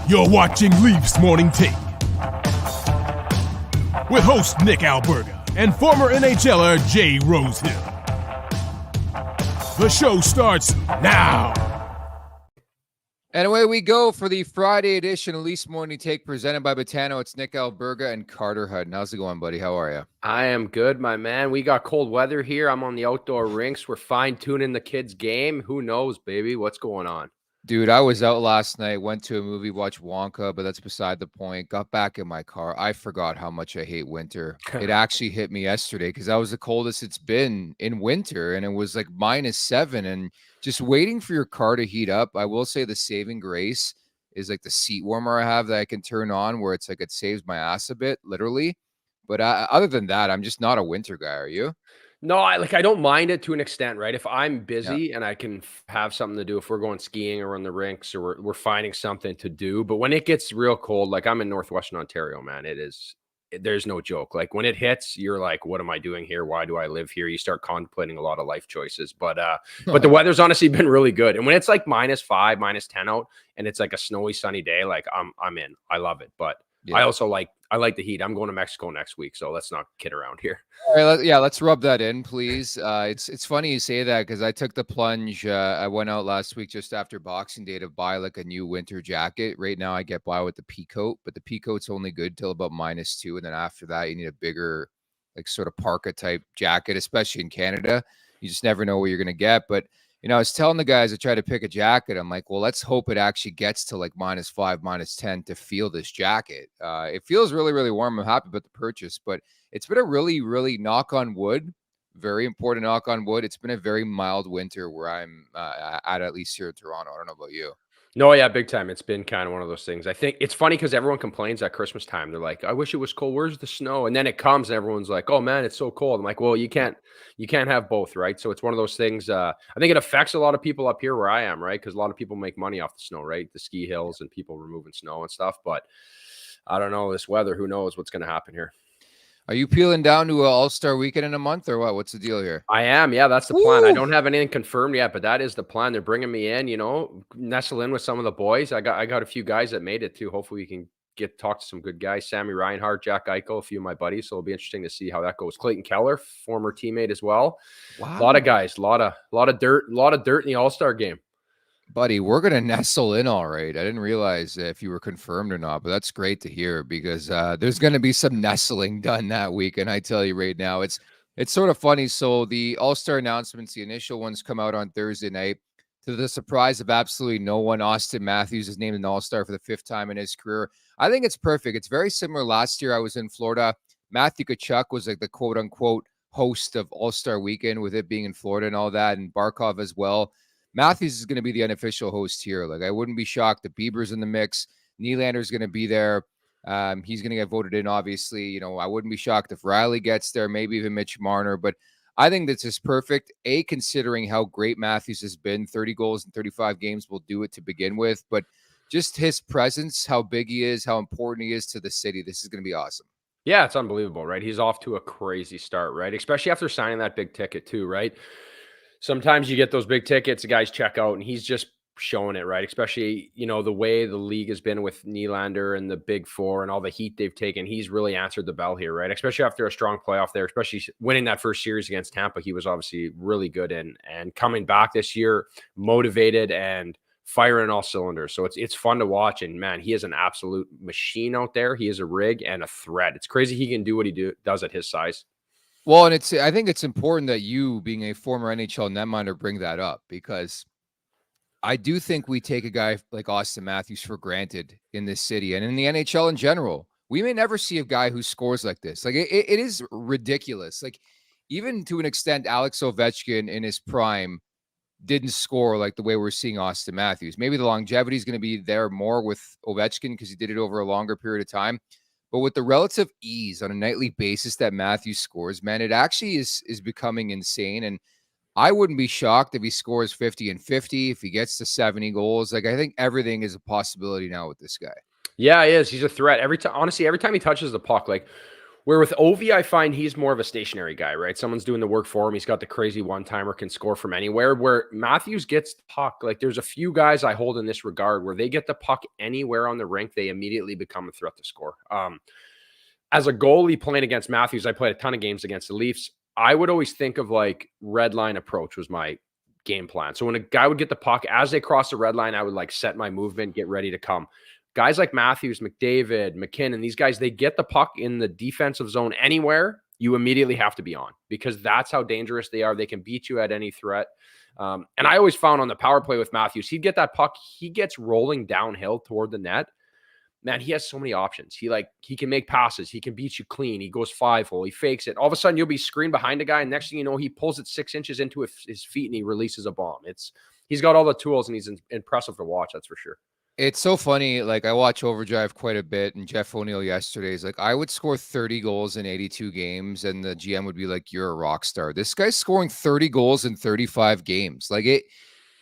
You're watching Leafs Morning Take with host Nick Alberga and former NHLer Jay Rosehill. The show starts now. And away we go for the Friday edition of Leafs Morning Take presented by Betano. It's Nick Alberga and Carter Hutton. How's it going, buddy? How are you? I am good, my man. We got cold weather here. I'm on the outdoor rinks. We're fine-tuning the kids' game. Who knows, baby? What's going on? Dude, I was out last night, went to a movie, watched Wonka, but that's beside the point. Got back in my car. I forgot how much I hate winter. It actually hit me yesterday because that was the coldest it's been in winter, and it was like -7. And just waiting for your car to heat up, I will say the saving grace is like the seat warmer I have that I can turn on where it's like it saves my ass a bit, literally. But other than that, I'm just not a winter guy. Are you? No, I don't mind it to an extent, right? If I'm busy and I can have something to do, if we're going skiing or on the rinks or we're finding something to do. But when it gets real cold, like I'm in Northwestern Ontario, man, there's no joke. Like when it hits, you're like, what am I doing here? Why do I live here? You start contemplating a lot of life choices. But the weather's honestly been really good. And when it's like -5, -10 out and it's like a snowy, sunny day, like I'm in. I love it. But yeah. I like the heat. I'm going to Mexico next week, so let's not kid around here. All right, let's rub that in, please. It's funny you say that because I took the plunge. I went out last week just after Boxing Day to buy like a new winter jacket. Right now, I get by with the pea coat, but the pea coat's only good till about -2, and then after that, you need a bigger, like sort of parka type jacket, especially in Canada. You just never know what you're gonna get, but. I was telling the guys I try to pick a jacket. I'm like, well, let's hope it actually gets to like -5, -10 to feel this jacket. It feels really, really warm. I'm happy about the purchase, but it's been a really, really knock on wood, very important knock on wood. It's been a very mild winter where I'm at least here in Toronto. I don't know about you. No, yeah, big time. It's been kind of one of those things. I think it's funny because everyone complains at Christmas time. They're like, I wish it was cold. Where's the snow? And then it comes and everyone's like, oh man, it's so cold. I'm like, well, you can't have both, right? So it's one of those things. I think it affects a lot of people up here where I am, right? Because a lot of people make money off the snow, right? The ski hills and people removing snow and stuff. But I don't know, this weather, who knows what's going to happen here. Are you peeling down to an All-Star weekend in a month or what? What's the deal here? I am. Yeah, that's the plan. I don't have anything confirmed yet, but that is the plan. They're bringing me in, nestle in with some of the boys. I got a few guys that made it too. Hopefully we can talk to some good guys. Sammy Reinhart, Jack Eichel, a few of my buddies. So it'll be interesting to see how that goes. Clayton Keller, former teammate as well. Wow. A lot of guys, a lot of dirt in the All-Star game. Buddy, we're going to nestle in all right. I didn't realize if you were confirmed or not, but that's great to hear because there's going to be some nestling done that week. And I tell you right now, it's sort of funny. So the All-Star announcements, the initial ones come out on Thursday night. To the surprise of absolutely no one, Austin Matthews is named an All-Star for the 5th time in his career. I think it's perfect. It's very similar. Last year I was in Florida. Matthew Tkachuk was like the quote-unquote host of All-Star Weekend with it being in Florida and all that, and Barkov as well. Matthews is going to be the unofficial host here. Like, I wouldn't be shocked if Bieber's in the mix. Nylander is going to be there. He's going to get voted in, obviously. I wouldn't be shocked if Riley gets there, maybe even Mitch Marner. But I think this is perfect, considering how great Matthews has been. 30 goals in 35 games will do it to begin with. But just his presence, how big he is, how important he is to the city, this is going to be awesome. Yeah, it's unbelievable, right? He's off to a crazy start, right? Especially after signing that big ticket too, right? Sometimes you get those big tickets, the guys check out, and he's just showing it, right? Especially, the way the league has been with Nylander and the Big Four and all the heat they've taken. He's really answered the bell here, right? Especially after a strong playoff there, especially winning that first series against Tampa. He was obviously really good and coming back this year, motivated and firing all cylinders. So it's fun to watch. And man, he is an absolute machine out there. He is a rig and a threat. It's crazy he can do what he does at his size. Well, and I think it's important that you, being a former NHL netminder, bring that up because I do think we take a guy like Austin Matthews for granted in this city and in the NHL in general. We may never see a guy who scores like this. Like it is ridiculous. Like even to an extent, Alex Ovechkin in his prime didn't score like the way we're seeing Austin Matthews. Maybe the longevity is going to be there more with Ovechkin because he did it over a longer period of time. But with the relative ease on a nightly basis that Matthews scores, man, it actually is becoming insane. And I wouldn't be shocked if he scores 50 and 50, if he gets to 70 goals. Like, I think everything is a possibility now with this guy. Yeah, he is. He's a threat. Every time he touches the puck, like Where with Ovi, I find he's more of a stationary guy, right? Someone's doing the work for him. He's got the crazy one-timer, can score from anywhere. Where Matthews gets the puck, like there's a few guys I hold in this regard where they get the puck anywhere on the rink, they immediately become a threat to score. As a goalie playing against Matthews, I played a ton of games against the Leafs. I would always think of like red line approach was my game plan. So when a guy would get the puck, as they cross the red line, I would like set my movement, get ready to come. Guys like Matthews, McDavid, McKinnon, these guys, they get the puck in the defensive zone anywhere, you immediately have to be on because that's how dangerous they are. They can beat you at any threat. And I always found on the power play with Matthews, he'd get that puck, he gets rolling downhill toward the net. Man, he has so many options. He can make passes. He can beat you clean. He goes 5-hole. He fakes it. All of a sudden, you'll be screened behind a guy, and next thing you know, he pulls it 6 inches into his feet and he releases a bomb. He's got all the tools, and he's impressive to watch. That's for sure. It's so funny. Like I watch Overdrive quite a bit, and Jeff O'Neill yesterday is like, I would score 30 goals in 82 games, and the GM would be like, "You're a rock star." This guy's scoring 30 goals in 35 games. Like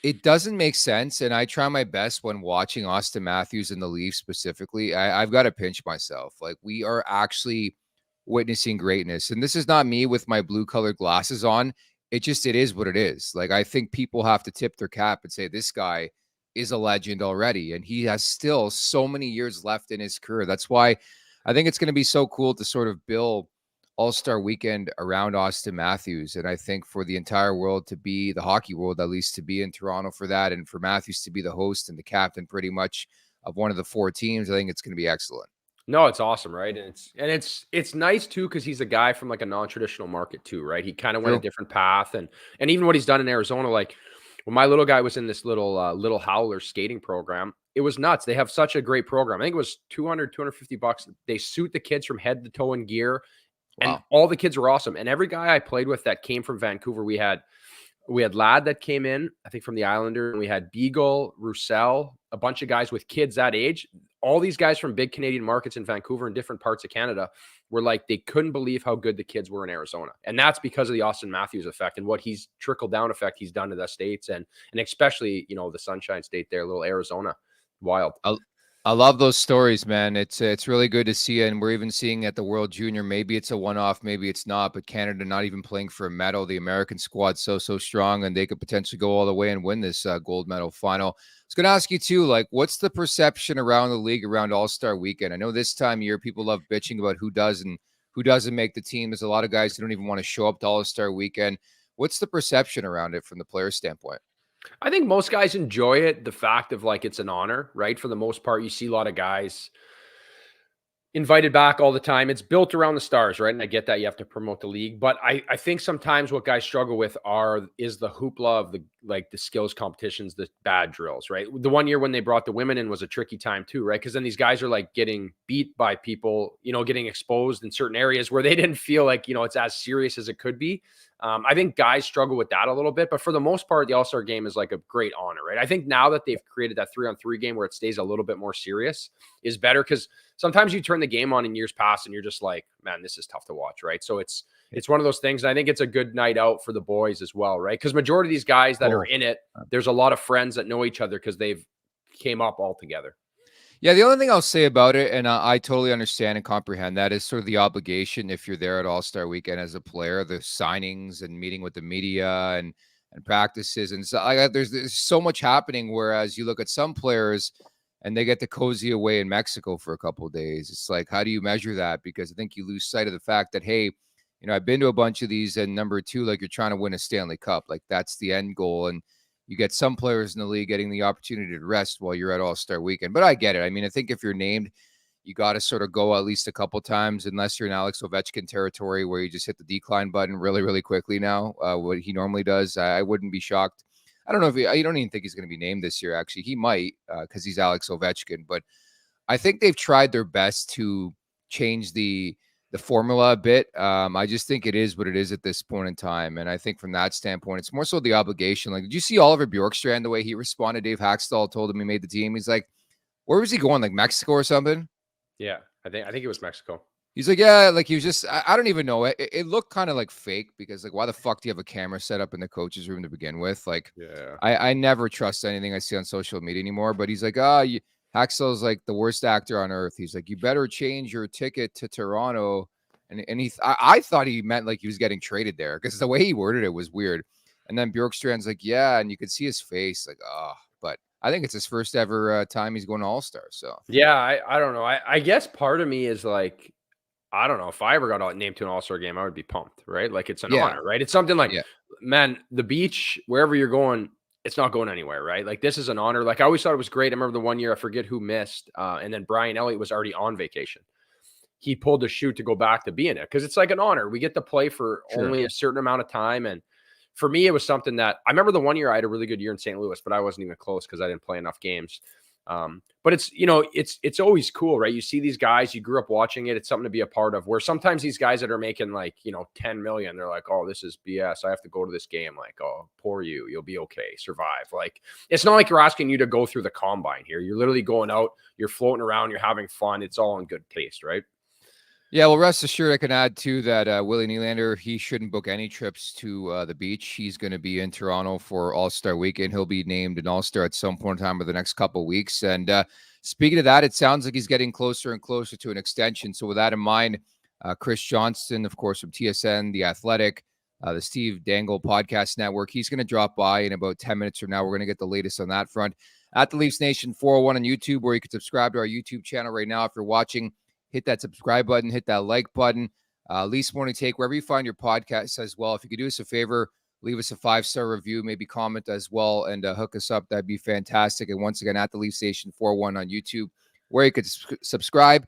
it doesn't make sense. And I try my best when watching Austin Matthews and the Leafs specifically. I've got to pinch myself. Like we are actually witnessing greatness, and this is not me with my blue colored glasses on. It is what it is. Like I think people have to tip their cap and say this guy is a legend already, and he has still so many years left in his career. That's why I think it's going to be so cool to sort of build All-Star weekend around Austin Matthews. And I think for the entire world to be, the hockey world at least, to be in Toronto for that, and for Matthews to be the host and the captain pretty much of one of the 4 teams, I think it's going to be excellent. No, it's awesome, right? And it's nice too because he's a guy from like a non-traditional market too, right? He kind of went a different path, and even what he's done in Arizona, like when my little guy was in this little howler skating program, it was nuts. They have such a great program. I think it was $250. They suit the kids from head to toe in gear. Wow. And all the kids were awesome. And every guy I played with that came from Vancouver, we had Ladd that came in, I think from the Islanders, and we had Beagle, Roussel, a bunch of guys with kids that age. All these guys from big Canadian markets in Vancouver and different parts of Canada were like, they couldn't believe how good the kids were in Arizona. And that's because of the Austin Matthews effect and what he's trickled down effect he's done to the States and especially, the Sunshine State there, little Arizona. Wild. I love those stories, man. It's really good to see it. And we're even seeing at the World Junior, maybe it's a one-off, maybe it's not, but Canada not even playing for a medal. The American squad's so strong, and they could potentially go all the way and win this gold medal final. I was going to ask you too, like, what's the perception around the league around All-Star Weekend? I know this time of year people love bitching about who does and who doesn't make the team. There's a lot of guys who don't even want to show up to All-Star Weekend. What's the perception around it from the player standpoint? I think most guys enjoy it. The fact of like, it's an honor, right? For the most part, you see a lot of guys invited back all the time. It's built around the stars, right? And I get that you have to promote the league, but I think sometimes what guys struggle with is the hoopla of the skills competitions, the bad drills, right? The one year when they brought the women in was a tricky time too, right? Because then these guys are like getting beat by people, getting exposed in certain areas where they didn't feel like, it's as serious as it could be. I think guys struggle with that a little bit, but for the most part, the All-Star game is like a great honor, right? I think now that they've created that 3-on-3 game where it stays a little bit more serious is better because sometimes you turn the game on in years past and you're just like, man, this is tough to watch, right? So it's one of those things. And I think it's a good night out for the boys as well, right? Because majority of these guys that are in it, there's a lot of friends that know each other because they've came up all together. Yeah, the only thing I'll say about it, and I totally understand and comprehend that, is sort of the obligation if you're there at All-Star Weekend as a player, the signings and meeting with the media and practices. And so there's so much happening, whereas you look at some players and they get to cozy away in Mexico for a couple of days. It's like, how do you measure that? Because I think you lose sight of the fact that, hey, I've been to a bunch of these, and number 2, like you're trying to win a Stanley Cup. Like that's the end goal. And you get some players in the league getting the opportunity to rest while you're at All-Star Weekend. But I get it. I mean, I think if you're named, you got to sort of go at least a couple times, unless you're in Alex Ovechkin territory where you just hit the decline button really, really quickly now, what he normally does. I wouldn't be shocked. I don't know if I don't even think he's going to be named this year. Actually, he might because he's Alex Ovechkin. But I think they've tried their best to change the formula a bit. I just think it is what it is at this point in time. And I think from that standpoint, it's more so the obligation. Like, did you see Oliver Bjorkstrand, the way he responded? Dave Haxtell told him he made the team. He's like, where was he going? Like Mexico or something? Yeah, I think it was Mexico. He's like, yeah, like he was just, I don't even know. It looked kind of like fake because like, why the fuck do you have a camera set up in the coach's room to begin with? Like, yeah, I never trust anything I see on social media anymore, but he's like, Haxtell's like the worst actor on earth. He's like, you better change your ticket to Toronto And I thought he meant like he was getting traded there because the way he worded it was weird. And then Bjorkstrand's like, yeah, and you could see his face, like, oh, but I think it's his first ever time he's going to All-Star. So yeah, I don't know. I guess part of me is like, I don't know, if I ever got named to an All-Star game, I would be pumped, right? Like it's an honor, right? It's something like, man, the beach, wherever you're going, it's not going anywhere, right? Like this is an honor. Like I always thought it was great. I remember the one year, I forget who missed, and then Brian Elliott was already on vacation. He pulled the chute to go back to be in it because it's like an honor. We get to play for only a certain amount of time. And for me, it was something that I remember the one year I had a really good year in St. Louis, but I wasn't even close because I didn't play enough games. But it's, it's always cool, right? You see these guys, you grew up watching it. It's something to be a part of, where sometimes these guys that are making like, 10 million, they're like, oh, this is BS. I have to go to this game. Like, oh, poor you, you'll be okay. Survive. Like, it's not like you're asking you to go through the combine here. You're literally going out, you're floating around, you're having fun. It's all in good taste, right? Yeah, well, rest assured, I can add too that Willie Nylander, he shouldn't book any trips to the beach. He's going to be in Toronto for All-Star Weekend. He'll be named an All-Star at some point in time over the next couple of weeks. And speaking of that, it sounds like he's getting closer and closer to an extension. So with that in mind, Chris Johnston, of course, from TSN, The Athletic, the Steve Dangle Podcast Network, he's going to drop by in about 10 minutes from now. We're going to get the latest on that front. At the Leafs Nation 401 on YouTube, where you can subscribe to our YouTube channel right now if you're watching. Hit that subscribe button, hit that like button. Leafs Morning Take, wherever you find your podcast as well. If you could do us a favor, leave us a 5-star review, maybe comment as well, and hook us up. That'd be fantastic. And once again, at the Leaf Station 401 on YouTube, where you could subscribe.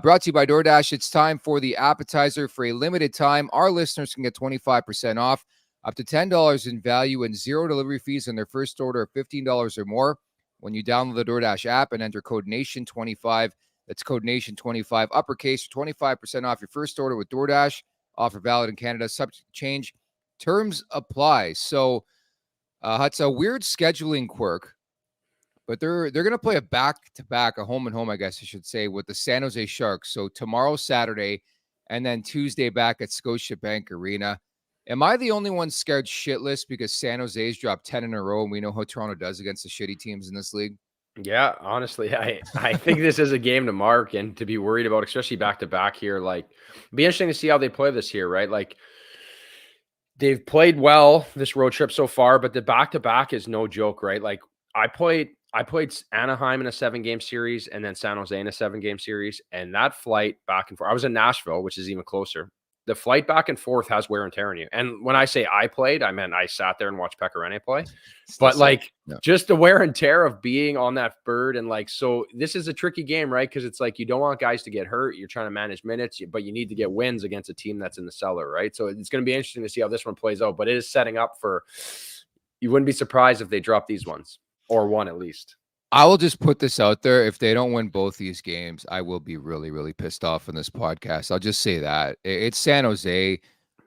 Brought to you by DoorDash. It's time for the appetizer. For a limited time, our listeners can get 25% off, up to $10 in value, and 0 delivery fees on their first order of $15 or more when you download the DoorDash app and enter code NATION25. That's code NATION25, uppercase, for 25% off your first order with DoorDash. Offer valid in Canada. Subject to change. Terms apply. So, it's a weird scheduling quirk, but they're going to play a back-to-back, a home-and-home, I guess I should say, with the San Jose Sharks. So tomorrow, Saturday, and then Tuesday back at Scotiabank Arena. Am I the only one scared shitless because San Jose's dropped 10 in a row, and we know how Toronto does against the shitty teams in this league? Yeah, honestly, I think this is a game to mark and to be worried about, especially back to back here. Like, it'd be interesting to see how they play this here, right? Like, they've played well this road trip so far, but the back to back is no joke, right? Like, I played Anaheim in a 7-game series and then San Jose in a 7-game series, and that flight back and forth. I was in Nashville, which is even closer. The flight back and forth has wear and tear on you. And when I say I played, I meant I sat there and watched Pekka Rinne play. But like just the wear and tear of being on that bird. And like, so this is a tricky game, right? Because it's like you don't want guys to get hurt. You're trying to manage minutes, but you need to get wins against a team that's in the cellar, right? So it's going to be interesting to see how this one plays out. But it is setting up for, you wouldn't be surprised if they drop these ones, or one at least. I will just put this out there. If they don't win both these games, I will be really, really pissed off on this podcast. I'll just say that. It's San Jose.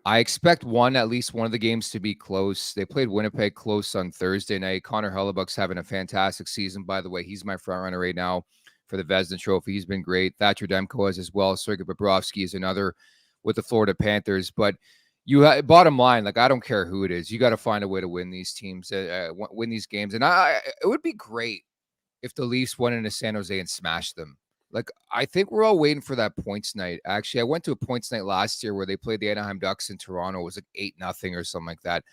I expect at least one of the games to be close. They played Winnipeg close on Thursday night. Connor Hellebuyck's having a fantastic season, by the way. He's my front runner right now for the Vezina Trophy. He's been great. Thatcher Demko has as well. Sergei Bobrovsky is another with the Florida Panthers. But bottom line, like, I don't care who it is. You got to find a way to win these teams, win these games. And it would be great if the Leafs went into San Jose and smashed them. Like, I think we're all waiting for that points night. Actually, I went to a points night last year where they played the Anaheim Ducks in Toronto. It was like 8-0 or something like that.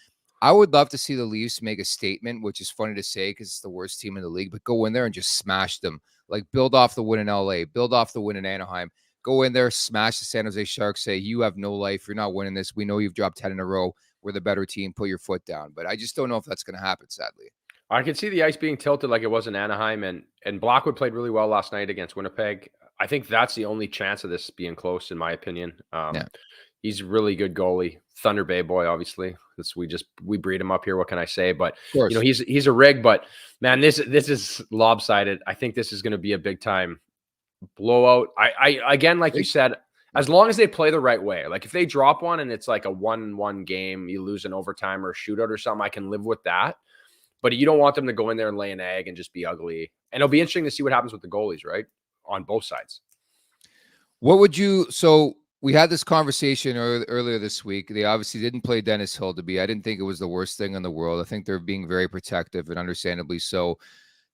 I would love to see the Leafs make a statement, which is funny to say because it's the worst team in the league, but go in there and just smash them. Like, build off the win in LA, build off the win in Anaheim. Go in there, smash the San Jose Sharks, say, you have no life. You're not winning this. We know you've dropped 10 in a row. We're the better team. Put your foot down. But I just don't know if that's going to happen, sadly. I can see the ice being tilted like it was in Anaheim, and Blackwood played really well last night against Winnipeg. I think that's the only chance of this being close, in my opinion. He's a really good goalie. Thunder Bay boy, obviously. We breed him up here. What can I say? But he's a rig. But man, this is lopsided. I think this is going to be a big time blowout. I again, like you said, as long as they play the right way. Like if they drop one and it's like a 1-1 game, you lose an overtime or a shootout or something, I can live with that. But you don't want them to go in there and lay an egg and just be ugly. And it'll be interesting to see what happens with the goalies, right? On both sides. So we had this conversation earlier this week. They obviously didn't play Dennis Hildeby. I didn't think it was the worst thing in the world. I think they're being very protective, and understandably so.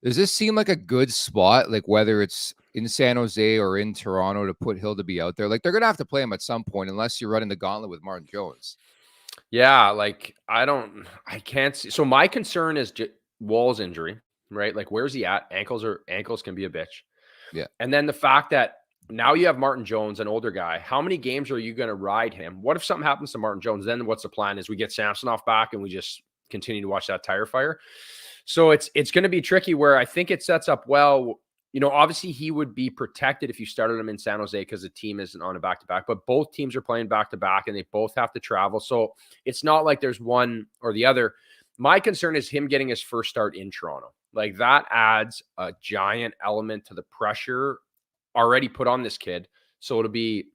Does this seem like a good spot, like whether it's in San Jose or in Toronto, to put Hildeby out there? Like they're going to have to play him at some point unless you're running the gauntlet with Martin Jones. Yeah, like I can't see. So my concern is Wall's injury, right? Like where's he at? Ankles can be a bitch. Yeah. And then the fact that now you have Martin Jones, an older guy. How many games are you going to ride him? What if something happens to Martin Jones? Then what's the plan? Is we get Samsonov back and we just continue to watch that tire fire? So it's going to be tricky where I think it sets up well. You know, obviously he would be protected if you started him in San Jose because the team isn't on a back-to-back, but both teams are playing back-to-back and they both have to travel. So it's not like there's one or the other. My concern is him getting his first start in Toronto. Like that adds a giant element to the pressure already put on this kid. So it'll be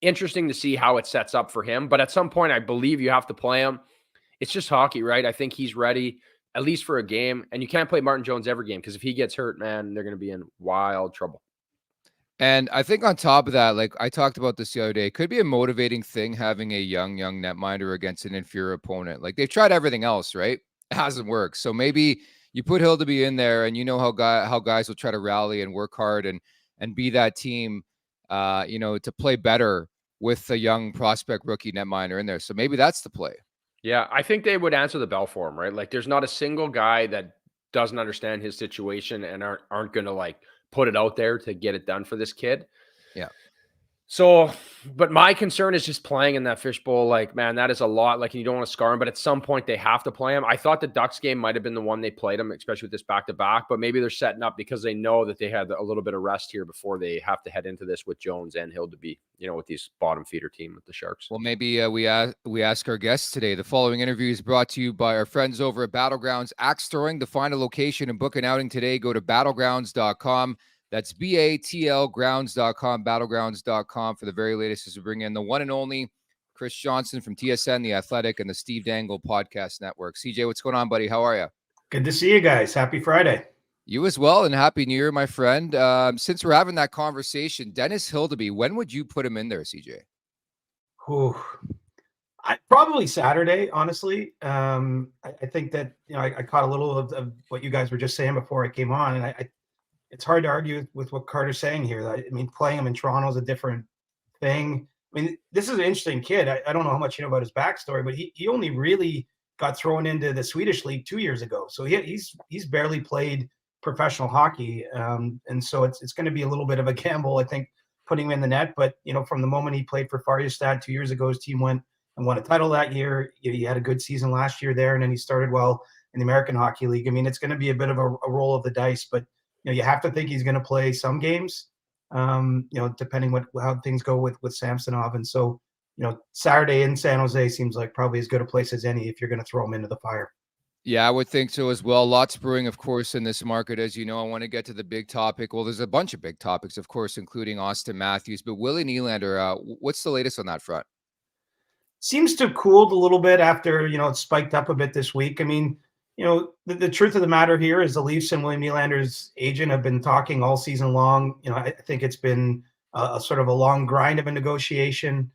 interesting to see how it sets up for him. But at some point, I believe you have to play him. It's just hockey, right? I think he's ready, at least for a game. And you can't play Martin Jones every game because if he gets hurt, man, they're going to be in wild trouble. And I think on top of that, like I talked about this the other day, it could be a motivating thing having a young netminder against an inferior opponent. Like they've tried everything else, right? It hasn't worked. So maybe you put Hildeby in there and you know how guys will try to rally and work hard and be that team, to play better with a young prospect rookie netminder in there. So maybe that's the play. Yeah, I think they would answer the bell for him, right? Like there's not a single guy that doesn't understand his situation and aren't going to like put it out there to get it done for this kid. Yeah. So, but my concern is just playing in that fishbowl. Like, man, that is a lot. Like, you don't want to scar him, but at some point they have to play him. I thought the Ducks game might have been the one they played him, especially with this back-to-back, but maybe they're setting up because they know that they had a little bit of rest here before they have to head into this with Jones and Hildeby, with these bottom feeder team with the Sharks. Well, maybe we ask our guests today. The following interview is brought to you by our friends over at Battlegrounds Axe Throwing. To find a location and book an outing today, go to battlegrounds.com. That's BATL grounds.com, battlegrounds.com for the very latest as we bring in the one and only Chris Johnston from TSN, The Athletic, and the Steve Dangle Podcast Network. CJ, what's going on, buddy? How are you? Good to see you guys. Happy Friday. You as well, and Happy New Year, my friend. Since we're having that conversation, Dennis Hildeby, when would you put him in there, CJ? Probably Saturday, honestly. I think that, I caught a little of what you guys were just saying before I came on, and it's hard to argue with what Carter's saying here. I mean, playing him in Toronto is a different thing. I mean, this is an interesting kid. I don't know how much you know about his backstory, but he only really got thrown into the Swedish league 2 years ago. So he's barely played professional hockey. And so it's going to be a little bit of a gamble, I think, putting him in the net. But, from the moment he played for Färjestad 2 years ago, his team went and won a title that year. He had a good season last year there, and then he started well in the American Hockey League. I mean, it's going to be a bit of a roll of the dice, but you have to think he's going to play some games, depending how things go with Samsonov. And so, Saturday in San Jose seems like probably as good a place as any if you're going to throw him into the fire. Yeah, I would think so as well. Lots brewing, of course, in this market. As you know, I want to get to the big topic. Well, there's a bunch of big topics, of course, including Austin Matthews. But Willie Nylander, what's the latest on that front? Seems to have cooled a little bit after, it spiked up a bit this week. I mean, the truth of the matter here is the Leafs and William Nylander's agent have been talking all season long. I think it's been a sort of a long grind of a negotiation.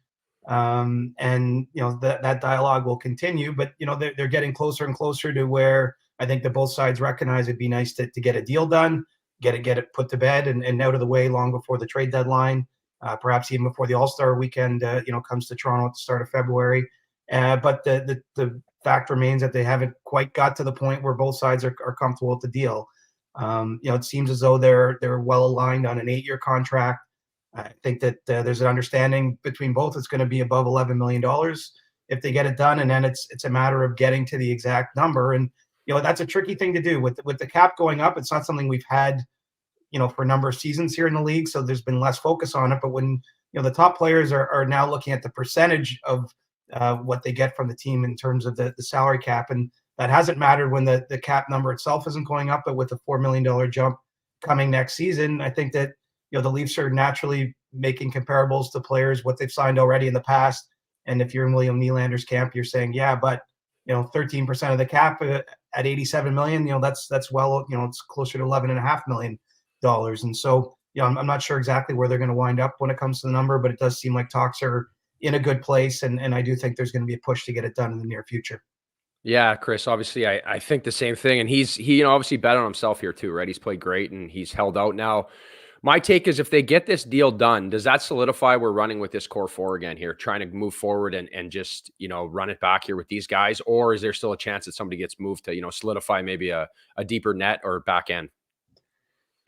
And, that dialogue will continue, but, they're getting closer and closer to where I think that both sides recognize it'd be nice to get a deal done, get it put to bed and out of the way long before the trade deadline, perhaps even before the All-Star weekend, comes to Toronto at the start of February. But the fact remains that they haven't quite got to the point where both sides are comfortable with the deal. It seems as though they're well aligned on an 8-year contract. I think that there's an understanding between both. It's going to be above $11 million if they get it done, and then it's a matter of getting to the exact number. And that's a tricky thing to do with the cap going up. It's not something we've had for a number of seasons here in the league, so there's been less focus on it. But when the top players are now looking at the percentage of what they get from the team in terms of the salary cap. And that hasn't mattered when the cap number itself isn't going up, but with a $4 million jump coming next season, I think that, the Leafs are naturally making comparables to players, what they've signed already in the past. And if you're in William Nylander's camp, you're saying, yeah, but, 13% of the cap at $87 million, that's well, it's closer to $11.5 million. And so, I'm not sure exactly where they're going to wind up when it comes to the number, but it does seem like talks are in a good place, and I do think there's going to be a push to get it done in the near future. Yeah, Chris, obviously I think the same thing. And he obviously bet on himself here too, right? He's played great and he's held out now. My take is if they get this deal done, does that solidify we're running with this core four again here, trying to move forward and just, run it back here with these guys? Or is there still a chance that somebody gets moved to, solidify maybe a deeper net or back end?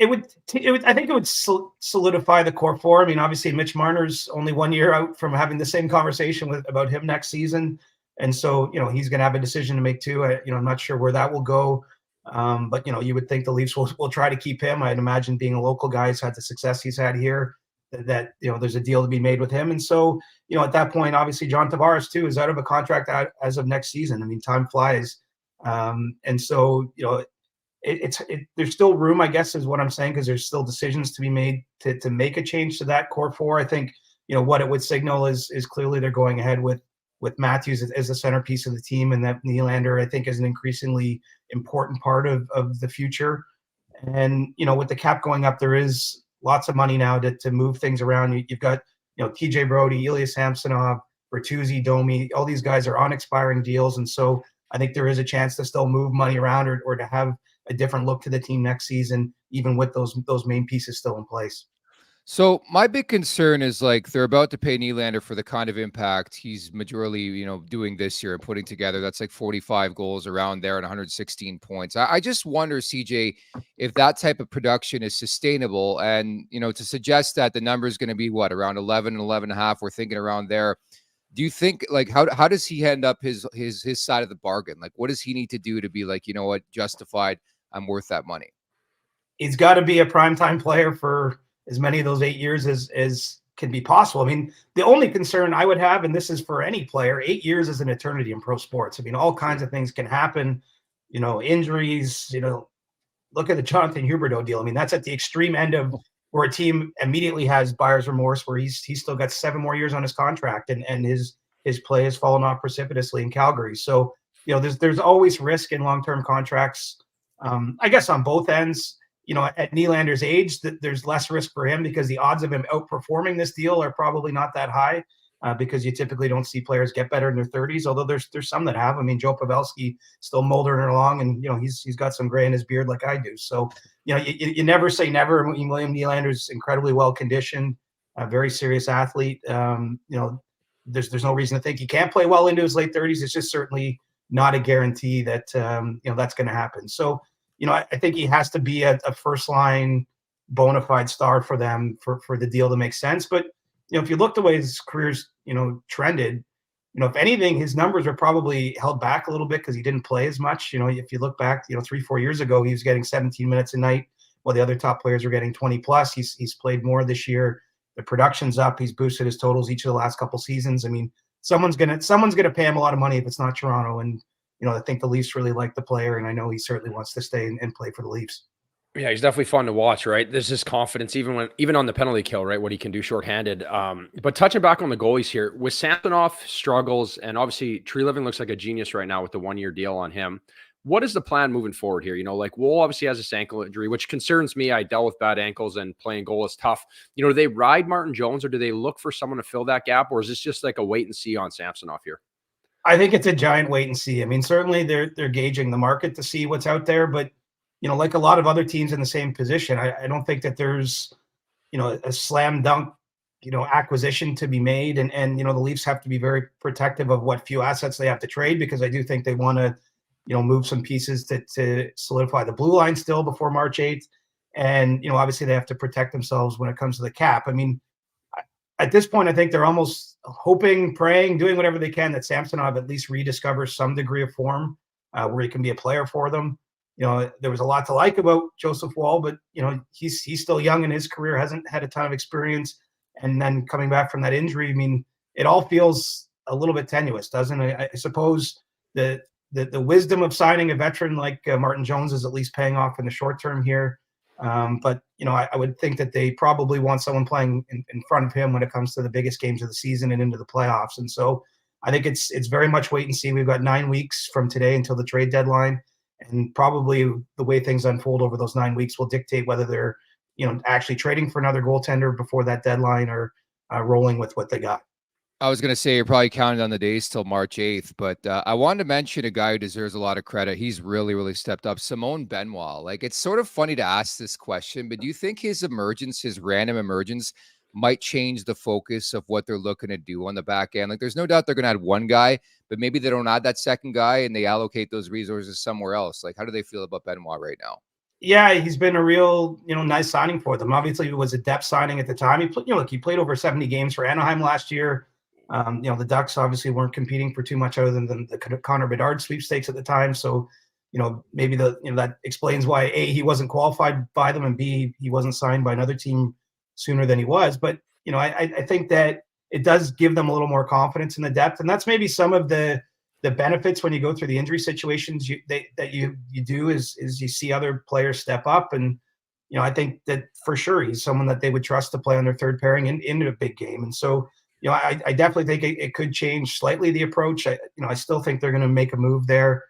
I think it would solidify the core four. I mean, obviously Mitch Marner's only 1 year out from having the same conversation about him next season. And so, he's going to have a decision to make too. I'm not sure where that will go. But, you would think the Leafs will try to keep him. I'd imagine being a local guy who's had the success he's had here, that there's a deal to be made with him. And so, at that point, obviously John Tavares too is out of a contract as of next season. I mean, time flies. And so, there's still room, I guess, is what I'm saying, because there's still decisions to be made to make a change to that core four. I think, what it would signal is clearly they're going ahead with Matthews as the centerpiece of the team, and that Nylander, I think, is an increasingly important part of the future. And, with the cap going up, there is lots of money now to move things around. You've got, TJ Brody, Ilya Samsonov, Bertuzzi, Domi, all these guys are on expiring deals. And so I think there is a chance to still move money around or to have a different look to the team next season, even with those main pieces still in place. So my big concern is they're about to pay Nylander for the kind of impact he's majorly, doing this year and putting together. That's 45 goals around there and 116 points. I just wonder, CJ, if that type of production is sustainable, and, to suggest that the number is going to be around 11 and 11 and a half. We're thinking around there. Do you think how does he end up his side of the bargain? What does he need to do to be justified? I'm worth that money. He's got to be a primetime player for as many of those 8 years as can be possible. I mean, the only concern I would have, and this is for any player, 8 years is an eternity in pro sports. I mean, all kinds of things can happen, injuries, look at the Jonathan Huberdeau deal. I mean, that's at the extreme end of where a team immediately has buyer's remorse, where he's still got 7 more years on his contract, and his play has fallen off precipitously in Calgary. So, there's always risk in long-term contracts. I guess on both ends, at Nylander's age, that there's less risk for him because the odds of him outperforming this deal are probably not that high, because you typically don't see players get better in their 30s, although there's some that have. I mean, Joe Pavelski still moldering along, and he's got some gray in his beard like I do. So you never say never. I mean, William Nylander's incredibly well conditioned, a very serious athlete. There's no reason to think he can't play well into his late 30s. It's just certainly not a guarantee that that's going to happen. So I think he has to be a first line bona fide star for them for the deal to make sense. But if you look the way his career's trended, if anything, his numbers are probably held back a little bit because he didn't play as much. If you look back, 3-4 years ago, he was getting 17 minutes a night while the other top players were getting 20 plus. He's played more this year. The production's up. He's boosted his totals each of the last couple seasons. I mean, someone's gonna pay him a lot of money if it's not Toronto. And I think the Leafs really like the player, and I know he certainly wants to stay and play for the Leafs. Yeah, he's definitely fun to watch, right? There's this confidence, even on the penalty kill, right? What he can do shorthanded. But touching back on the goalies here, with Samsonov struggles, and obviously Treliving looks like a genius right now with the 1-year deal on him. What is the plan moving forward here? Wool obviously has this ankle injury, which concerns me. I dealt with bad ankles, and playing goal is tough. Do they ride Martin Jones, or do they look for someone to fill that gap, or is this just a wait and see on Samsonov here? I think it's a giant wait and see. I mean, certainly they're gauging the market to see what's out there, but like a lot of other teams in the same position, I don't think that there's a slam dunk acquisition to be made, and the Leafs have to be very protective of what few assets they have to trade, because I do think they want to move some pieces to solidify the blue line still before March 8th, and obviously they have to protect themselves when it comes to the cap. I mean, at this point, I think they're almost hoping, praying, doing whatever they can that Samsonov at least rediscovers some degree of form where he can be a player for them. There was a lot to like about Joseph Woll, but he's still young in his career, hasn't had a ton of experience, and then coming back from that injury, I mean, it all feels a little bit tenuous, doesn't it? I suppose the wisdom of signing a veteran like Martin Jones is at least paying off in the short term here. But I would think that they probably want someone playing in front of him when it comes to the biggest games of the season and into the playoffs. And so I think it's very much wait and see. We've got 9 weeks from today until the trade deadline, and probably the way things unfold over those 9 weeks will dictate whether they're actually trading for another goaltender before that deadline, or rolling with what they got. I was going to say you're probably counting on the days till March 8th, but I wanted to mention a guy who deserves a lot of credit. He's really, really stepped up. Simone Benoit. Like, it's sort of funny to ask this question, but do you think his emergence, his random emergence, might change the focus of what they're looking to do on the back end? Like, there's no doubt they're going to add one guy, but maybe they don't add that second guy and they allocate those resources somewhere else. Like, how do they feel about Benoit right now? Yeah, he's been a real, nice signing for them. Obviously, it was a depth signing at the time. He played over 70 games for Anaheim last year. The Ducks obviously weren't competing for too much other than the Connor Bedard sweepstakes at the time. So, maybe that explains why A, he wasn't qualified by them, and B, he wasn't signed by another team sooner than he was. But, I think that it does give them a little more confidence in the depth. And that's maybe some of the benefits when you go through the injury situations you do is you see other players step up. And, I think that for sure he's someone that they would trust to play on their third pairing into a big game. And so, I definitely think it could change slightly the approach. I still think they're going to make a move there.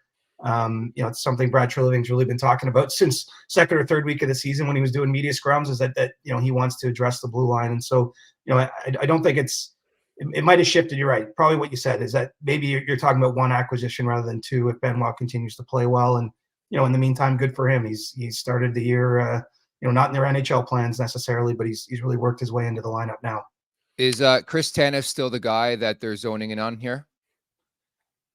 It's something Brad Treliving's really been talking about since second or third week of the season when he was doing media scrums, is that he wants to address the blue line. And so, I don't think it might have shifted. You're right. Probably what you said is that maybe you're talking about one acquisition rather than two if Benoit continues to play well. And, in the meantime, good for him. He's started the year, not in their NHL plans necessarily, but he's really worked his way into the lineup now. Is Chris Tanev still the guy that they're zoning in on here?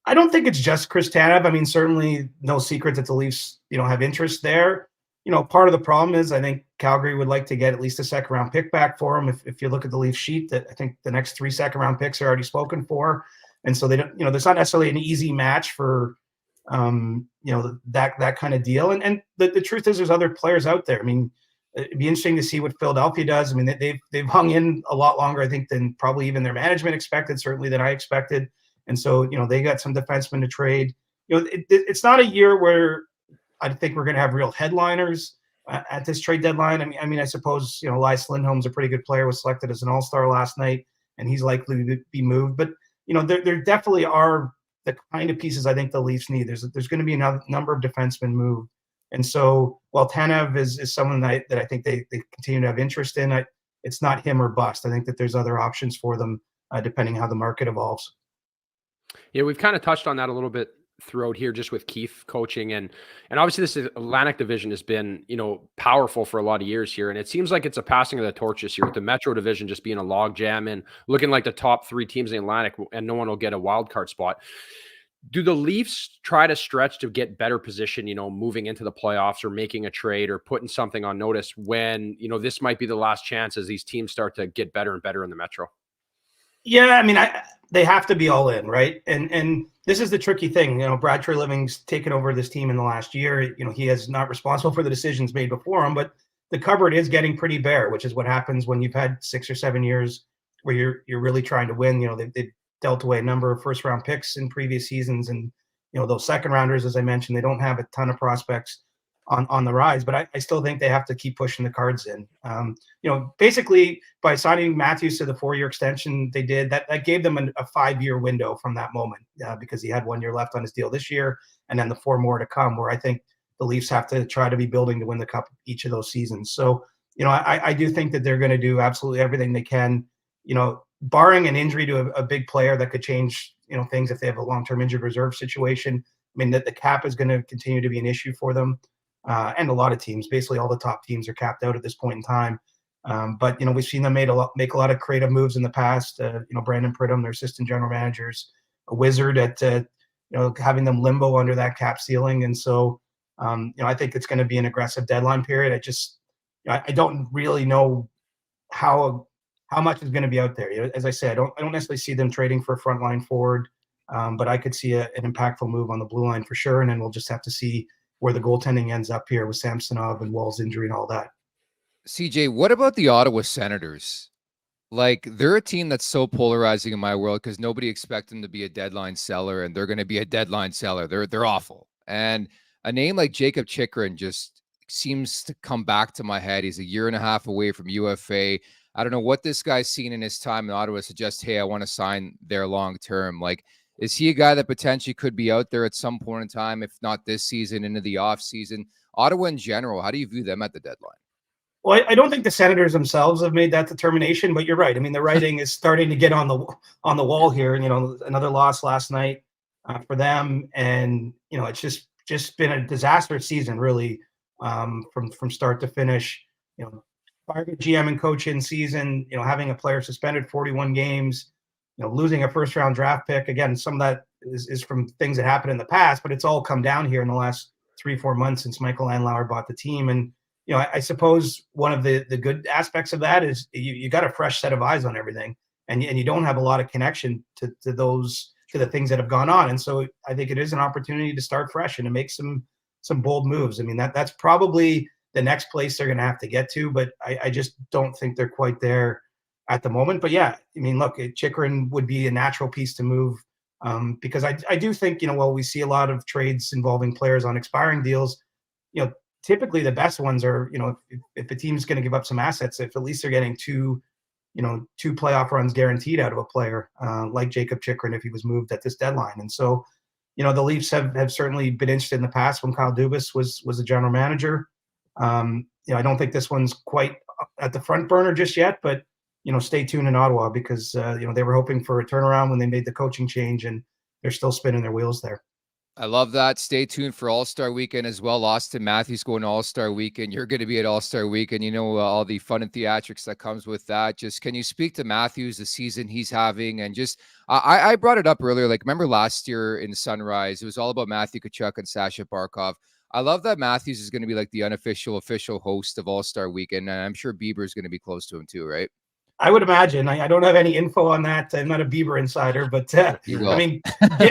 I don't think it's just Chris Tanev. I mean, certainly no secret that the Leafs, have interest there. Part of the problem is I think Calgary would like to get at least a second round pick back for him. If you look at the Leafs sheet, that I think the next 3 second round picks are already spoken for. And so they don't, there's not necessarily an easy match for, that kind of deal. And the truth is there's other players out there. I mean, it'd be interesting to see what Philadelphia does. I mean, they've hung in a lot longer, I think, than probably even their management expected, certainly than I expected. And so, they got some defensemen to trade. It's not a year where I think we're going to have real headliners at this trade deadline. I mean, I suppose, Elias Lindholm's a pretty good player, was selected as an all-star last night, and he's likely to be moved. But, there definitely are the kind of pieces I think the Leafs need. There's going to be a number of defensemen moved. And so while Tanev is someone that I think they continue to have interest in, it's not him or bust. I think that there's other options for them depending how the market evolves. Yeah, we've kind of touched on that a little bit throughout here, just with Keefe coaching, and obviously this Atlantic division has been, powerful for a lot of years here, and it seems like it's a passing of the torch this year, with the Metro division just being a logjam and looking like the top 3 teams in the Atlantic, and no one will get a wild card spot. Do the Leafs try to stretch to get better position, moving into the playoffs, or making a trade, or putting something on notice when, this might be the last chance as these teams start to get better and better in the Metro? Yeah, I mean, they have to be all in, right? And this is the tricky thing. Brad Treliving's taken over this team in the last year. He is not responsible for the decisions made before him, but the cupboard is getting pretty bare, which is what happens when you've had 6 or 7 years where you're really trying to win. They've dealt away a number of first-round picks in previous seasons, and those second-rounders, as I mentioned, they don't have a ton of prospects on the rise. But I still think they have to keep pushing the cards in. Basically by signing Matthews to the 4-year extension, they did that gave them a 5-year window from that moment because he had 1 year left on his deal this year, and then the 4 more to come. Where I think the Leafs have to try to be building to win the cup each of those seasons. So I do think that they're going to do absolutely everything they can. Barring an injury to a big player that could change, things if they have a long-term injured reserve situation. I mean, that the cap is going to continue to be an issue for them. And a lot of teams, basically all the top teams, are capped out at this point in time. But, we've seen them make a lot of creative moves in the past. Brandon Pridham, their assistant general managers, a wizard at, having them limbo under that cap ceiling. And so, I think it's going to be an aggressive deadline period. I don't really know how much is going to be out there. As I say, I don't necessarily see them trading for a frontline forward, but I could see an impactful move on the blue line for sure. And then we'll just have to see where the goaltending ends up here with Samsonov and Wall's injury and all that. CJ, what about the Ottawa Senators? Like, they're a team that's so polarizing in my world because nobody expects them to be a deadline seller, and they're going to be a deadline seller. They're awful. And a name like Jacob Chychrun just seems to come back to my head. He's a year and a half away from UFA. I don't know what this guy's seen in his time in Ottawa suggests, hey, I want to sign there long term. Like, is he a guy that potentially could be out there at some point in time, if not this season, into the off season? Ottawa in general, how do you view them at the deadline? Well, I don't think the Senators themselves have made that determination, but you're right. I mean, the writing is starting to get on the wall here. And, another loss last night for them, and it's just been a disastrous season, really, from start to finish. Firing GM and coach in season. Having a player suspended 41 games. Losing a first round draft pick. Again, some of that is from things that happened in the past, but it's all come down here in the last 3-4 months since Michael Andlauer bought the team. And I suppose one of the good aspects of that is you got a fresh set of eyes on everything, and you don't have a lot of connection to the things that have gone on. And so I think it is an opportunity to start fresh and to make some bold moves. I mean, that's probably the next place they're going to have to get to, but I just don't think they're quite there at the moment. But yeah, I mean, look, Chychrun would be a natural piece to move because I do think, while we see a lot of trades involving players on expiring deals, typically the best ones are, if a team's going to give up some assets, if at least they're getting two playoff runs guaranteed out of a player, like Jacob Chychrun if he was moved at this deadline. And so, the Leafs have certainly been interested in the past when Kyle Dubas was the general manager. I don't think this one's quite at the front burner just yet, but stay tuned in Ottawa because they were hoping for a turnaround when they made the coaching change, and they're still spinning their wheels there. I love that. Stay tuned for All-Star Weekend as well. Austin Matthews going to All-Star Weekend. You're going to be at All-Star Weekend. All the fun and theatrics that comes with that. Just can you speak to Matthews, the season he's having? And just, I brought it up earlier. Like, remember last year in Sunrise, it was all about Matthew Tkachuk and Sasha Barkov. I love that Matthews is going to be like the unofficial host of All-Star Weekend. And I'm sure Bieber is going to be close to him too, right? I would imagine. I don't have any info on that. I'm not a Bieber insider, but I mean,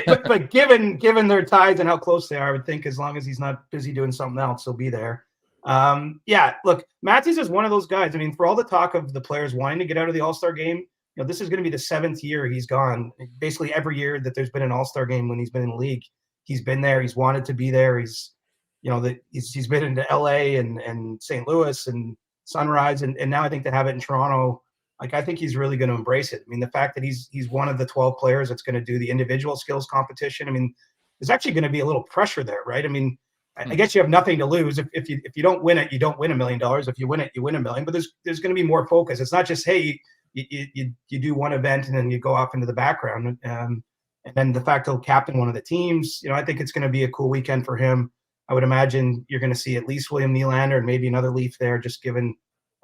but given their ties and how close they are, I would think as long as he's not busy doing something else, he'll be there. Yeah, look, Matthews is one of those guys. I mean, for all the talk of the players wanting to get out of the All-Star game, this is going to be the 7th year he's gone. Basically, every year that there's been an All-Star game when he's been in the league, he's been there. He's wanted to be there. He's been into LA and St. Louis and Sunrise, and now I think to have it in Toronto. Like, I think he's really going to embrace it. I mean, the fact that he's one of the 12 players that's going to do the individual skills competition. I mean, there's actually going to be a little pressure there, right? I mean, I guess you have nothing to lose. If you don't win it, you don't win $1 million. If you win it, you win $1 million. But there's going to be more focus. It's not just, hey, you do one event and then you go off into the background. And then the fact he'll captain one of the teams, I think it's going to be a cool weekend for him. I would imagine you're going to see at least William Nylander and maybe another Leaf there, just given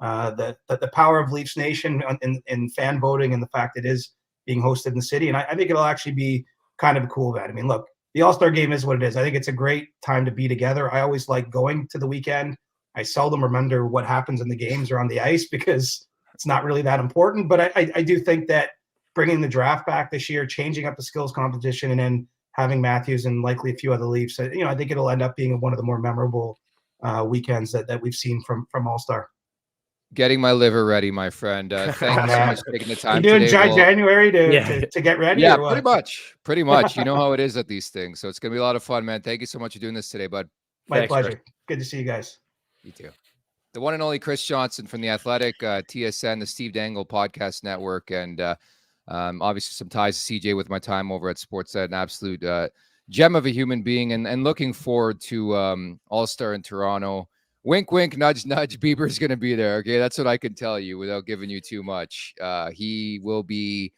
the power of Leafs Nation in fan voting and the fact it is being hosted in the city. And I think it'll actually be kind of a cool event. I mean, look, the All-Star game is what it is. I think it's a great time to be together. I always like going to the weekend. I seldom remember what happens in the games or on the ice because it's not really that important. But I do think that bringing the draft back this year, changing up the skills competition, and then having Matthews and likely a few other Leafs, I think it'll end up being one of the more memorable weekends that we've seen from All-Star. Getting my liver ready, my friend. Thank you so much for taking the time. You doing today. January to get ready? Yeah, or what? pretty much. You know how it is at these things. So it's going to be a lot of fun, man. Thank you so much for doing this today, bud. My pleasure. Chris. Good to see you guys. You too. The one and only Chris Johnston from The Athletic, TSN, the Steve Dangle Podcast Network, and obviously some ties to CJ with my time over at Sportsnet. An absolute gem of a human being, and looking forward to All-Star in Toronto. Wink, wink, nudge, nudge. Bieber's going to be there. Okay, that's what I can tell you without giving you too much. He will be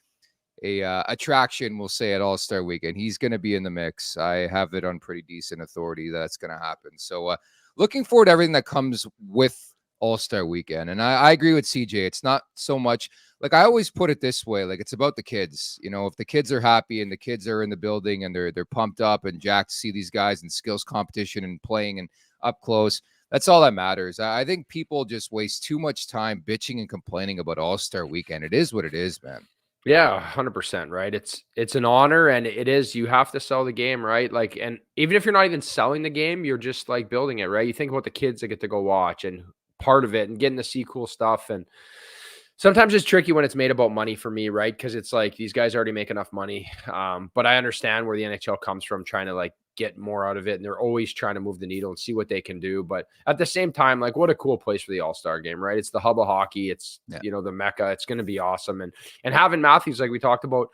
a attraction, we'll say, at All-Star Weekend. He's going to be in the mix. I have it on pretty decent authority that's going to happen. So looking forward to everything that comes with All-Star Weekend. And I agree with CJ. It's not so much, like I always put it this way, like it's about the kids. If the kids are happy and the kids are in the building and they're pumped up and jacked to see these guys in skills competition and playing and up close, that's all that matters. I think people just waste too much time bitching and complaining about All-Star Weekend. It is what it is, man. Yeah, 100%, right? It's an honor, and it is, you have to sell the game, right? Like, and even if you're not even selling the game, you're just like building it, right? You think about the kids that get to go watch and part of it and getting to see cool stuff. And sometimes it's tricky when it's made about money for me, right? Because it's like these guys already make enough money. But I understand where the NHL comes from, trying to like get more out of it, and they're always trying to move the needle and see what they can do. But at the same time, like, what a cool place for the All-Star game, right? It's the hub of hockey. It's the Mecca. It's going to be awesome. And having Matthews, like we talked about,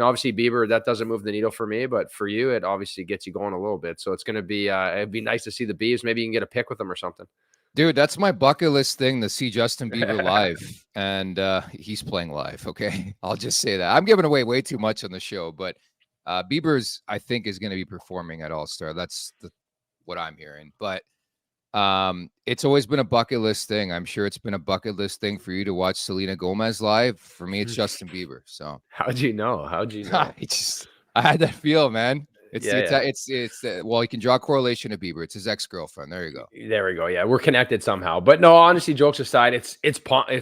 obviously Bieber, that doesn't move the needle for me, but for you, it obviously gets you going a little bit. So it's going to be it'd be nice to see the Beavs. Maybe you can get a pick with them or something. Dude, that's my bucket list thing to see Justin Bieber live. And he's playing live. Okay. I'll just say that. I'm giving away way too much on the show, but Bieber's, I think, is going to be performing at All-Star. That's what I'm hearing. But it's always been a bucket list thing. I'm sure it's been a bucket list thing for you to watch Selena Gomez live. For me, it's Justin Bieber. So how'd you know? I had that feel, man. It's well, you can draw a correlation to Bieber. It's his ex-girlfriend. There you go. There we go. Yeah, we're connected somehow. But no, honestly, jokes aside, it's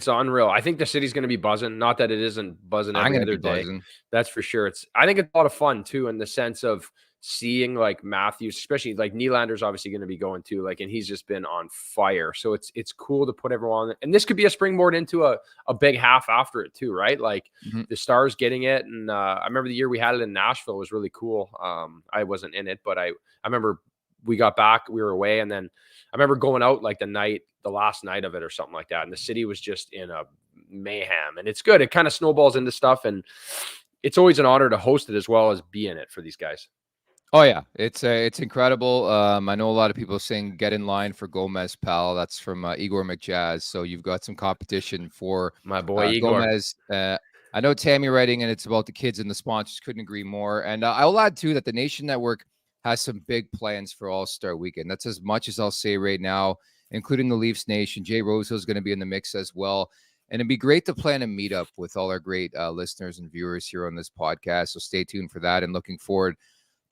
unreal. I think the city's going to be buzzing. Not that it isn't buzzing every other day. Buzzing. That's for sure. I think it's a lot of fun too, in the sense of seeing like Matthews, especially like Nylander's obviously going to be going too, like, and he's just been on fire. So it's cool to put everyone, and this could be a springboard into a big half after it too, right? Like the Stars getting it. And I remember the year we had it in Nashville was really cool. I wasn't in it, but I remember we got back, we were away. And then I remember going out like the last night of it or something like that. And the city was just in a mayhem, and it's good. It kind of snowballs into stuff, and it's always an honor to host it as well as be in it for these guys. Oh yeah, it's incredible. I know a lot of people saying get in line for Gomez, pal. That's from Igor McJazz. So you've got some competition for my boy Igor Gomez. I know Tammy writing, and it's about the kids and the sponsors. Couldn't agree more. And I'll add too that the Nation Network has some big plans for All-Star Weekend. That's as much as I'll say right now, including the Leafs Nation. Jay Rosehill is going to be in the mix as well. And it'd be great to plan a meetup with all our great listeners and viewers here on this podcast. So stay tuned for that, and looking forward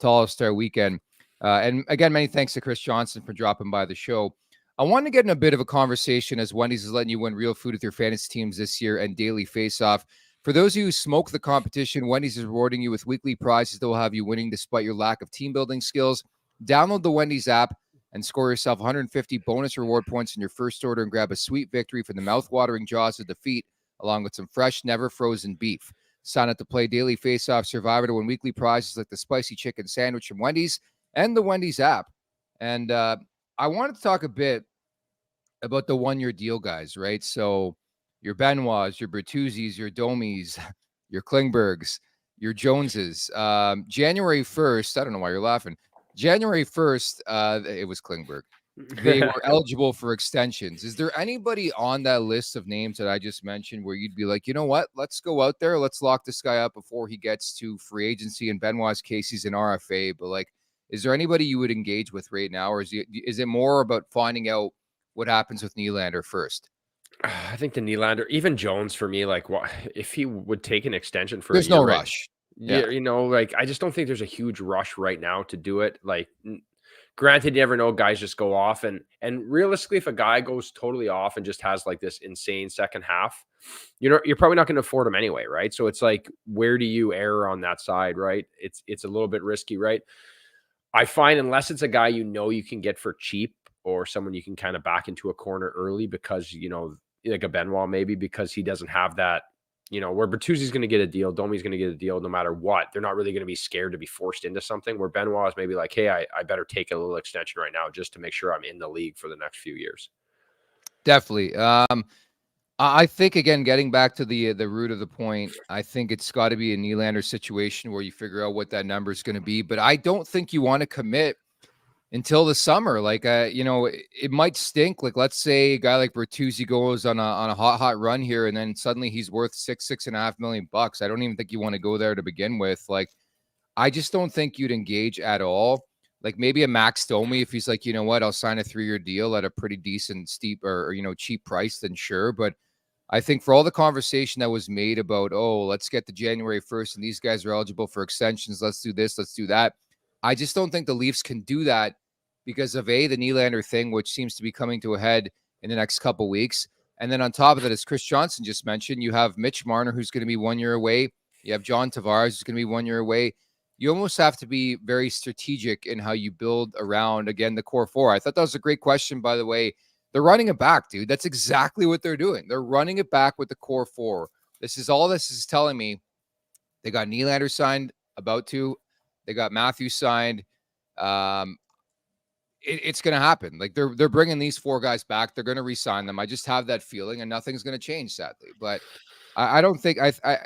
to All-Star Weekend. And again, many thanks to Chris Johnston for dropping by the show. I want to get in a bit of a conversation, as Wendy's is letting you win real food with your fantasy teams this year and daily face-off. For those of you who smoke the competition, Wendy's is rewarding you with weekly prizes that will have you winning despite your lack of team building skills. Download the Wendy's app and score yourself 150 bonus reward points in your first order, and grab a sweet victory from the mouth-watering jaws of defeat, along with some fresh, never frozen beef. Sign up to play Daily Face-Off Survivor to win weekly prizes like the spicy chicken sandwich from Wendy's and the Wendy's app. And I wanted to talk a bit about the one-year deal, guys, right? So your Benoits, your Bertuzzi's, your Domies, your Klingbergs, your Joneses. January 1st, I don't know why you're laughing. January 1st, it was Klingberg. They were eligible for extensions. Is there anybody on that list of names that I just mentioned where you'd be like, you know what, let's go out there, let's lock this guy up before he gets to free agency? In Benoit's case, he's an RFA, but like, is there anybody you would engage with right now, or is it more about finding out what happens with Nylander first? I think the Nylander, even Jones for me, like, what if he would take an extension for there's a year, no right? rush. Yeah, you know, like, I just don't think there's a huge rush right now to do it. Like, granted, you never know, guys just go off, and realistically, if a guy goes totally off and just has like this insane second half, you're probably not going to afford him anyway, right? So it's like, where do you err on that side, right? It's a little bit risky, right? I find, unless it's a guy you can get for cheap, or someone you can kind of back into a corner early because, like a Benoit maybe, because he doesn't have that, where Bertuzzi's going to get a deal, Domi's going to get a deal no matter what. They're not really going to be scared to be forced into something, where Benoit is maybe like, hey, I better take a little extension right now just to make sure I'm in the league for the next few years. Definitely. I think, again, getting back to the root of the point, I think it's got to be a Nylander situation where you figure out what that number is going to be. But I don't think you want to commit until the summer. Like, it might stink. Like, let's say a guy like Bertuzzi goes on a hot run here, and then suddenly he's worth $6.5 million. I don't even think you want to go there to begin with. Like, I just don't think you'd engage at all. Like, maybe a Max Domi, if he's like, you know what, I'll sign a 3-year deal at a pretty decent, steep or cheap price, then sure. But I think for all the conversation that was made about, let's get to January 1st and these guys are eligible for extensions, let's do this, let's do that, I just don't think the Leafs can do that because of the Nylander thing, which seems to be coming to a head in the next couple weeks. And then on top of that, as Chris Johnston just mentioned, you have Mitch Marner, who's going to be 1 year away. You have John Tavares, who's going to be 1 year away. You almost have to be very strategic in how you build around, again, the core four. I thought that was a great question, by the way. They're running it back, dude. That's exactly what they're doing. They're running it back with the core four. This is telling me. They got Nylander signed, about to. They got Matthews signed. It's going to happen. Like, they're bringing these four guys back. They're going to re-sign them. I just have that feeling, and nothing's going to change, sadly. But I don't think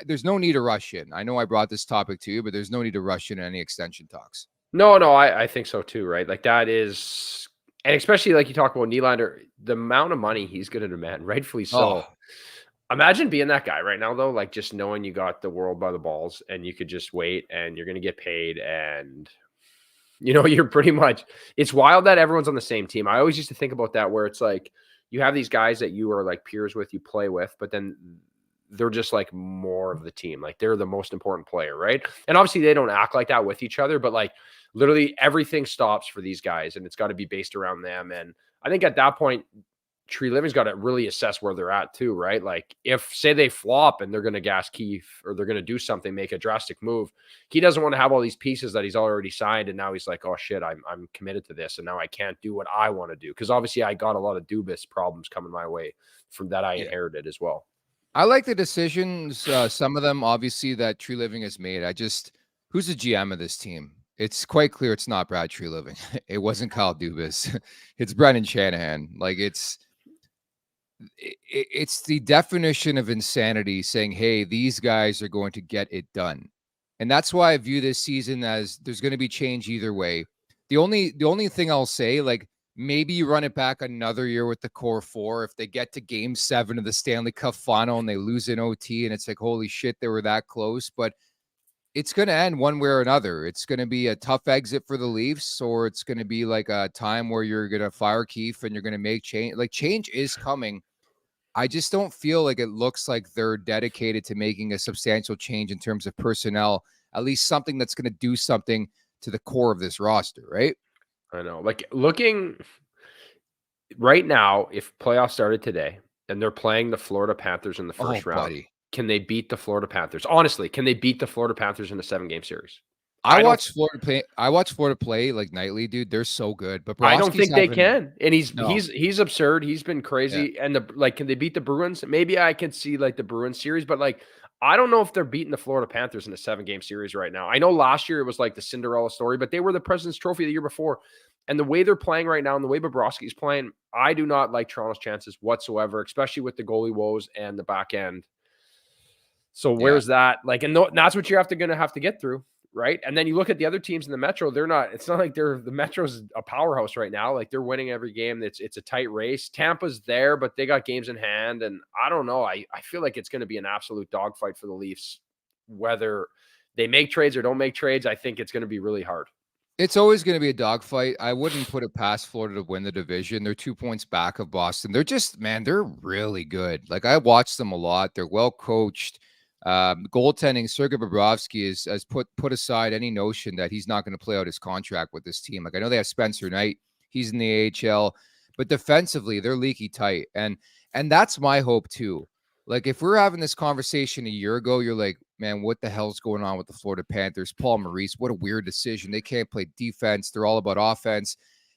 there's no need to rush in. I know I brought this topic to you, but there's no need to rush in any extension talks. No, I think so too, right? Like, that is And especially like you talk about Nylander, the amount of money he's going to demand, rightfully so. Oh, Imagine being that guy right now, though, like just knowing you got the world by the balls and you could just wait and you're going to get paid. And, you're pretty much, it's wild that everyone's on the same team. I always used to think about that where it's like you have these guys that you are like peers with, you play with, but then they're just like more of the team. Like they're the most important player, right? And obviously they don't act like that with each other, but like literally everything stops for these guys and it's got to be based around them. And I think at that point, Tree Living's got to really assess where they're at too, right? Like if say they flop and they're going to gas Keefe or they're going to do something, make a drastic move, he doesn't want to have all these pieces that he's already signed. And now he's like, oh shit, I'm committed to this. And now I can't do what I want to do. Cause obviously I got a lot of Dubas problems coming my way from that I inherited as well. I like the decisions, some of them obviously that Tree Living has made. Who's the GM of this team? It's quite clear it's not Brad Tree Living. It wasn't Kyle Dubas. It's Brendan Shanahan. Like it's the definition of insanity saying, hey, these guys are going to get it done. And that's why I view this season as there's going to be change either way. The only thing I'll say, like, maybe you run it back another year with the core four. If they get to game 7 of the Stanley Cup final and they lose in OT and it's like, holy shit, they were that close. But it's going to end one way or another. It's going to be a tough exit for the Leafs, or it's going to be like a time where you're going to fire Keefe and you're going to make change. Like change is coming. I just don't feel like it looks like they're dedicated to making a substantial change in terms of personnel, at least something that's going to do something to the core of this roster, right? I know. Like looking right now, if playoffs started today and they're playing the Florida Panthers in the first round, buddy. Can they beat the Florida Panthers? Honestly, can they beat the Florida Panthers in a 7-game series? I watch Florida play like nightly, dude. They're so good, but I don't think they can. And No. he's absurd. He's been crazy. Yeah. And can they beat the Bruins? Maybe I can see like the Bruins series, but like I don't know if they're beating the Florida Panthers in a 7-game series right now. I know last year it was like the Cinderella story, but they were the President's Trophy the year before. And the way they're playing right now and the way Bobrovsky's playing, I do not like Toronto's chances whatsoever, especially with the goalie woes and the back end. So where's that? Like, and that's what you're going to have to get through. Right. And then you look at the other teams in the Metro, it's not like the Metro's a powerhouse right now. Like they're winning every game. It's a tight race. Tampa's there, but they got games in hand. And I don't know. I feel like it's going to be an absolute dogfight for the Leafs, whether they make trades or don't make trades. I think it's going to be really hard. It's always going to be a dogfight. I wouldn't put it past Florida to win the division. They're 2 points back of Boston. They're just, man, they're really good. Like I watched them a lot. They're well coached. Goaltending, Sergei Bobrovsky has put aside any notion that he's not going to play out his contract with this team. Like I know they have Spencer Knight, he's in the AHL, but defensively they're leaky tight, and that's my hope too. Like if we're having this conversation a year ago, you're like, man, what the hell's going on with the Florida Panthers? Paul Maurice, what a weird decision. They can't play defense. They're all about offense,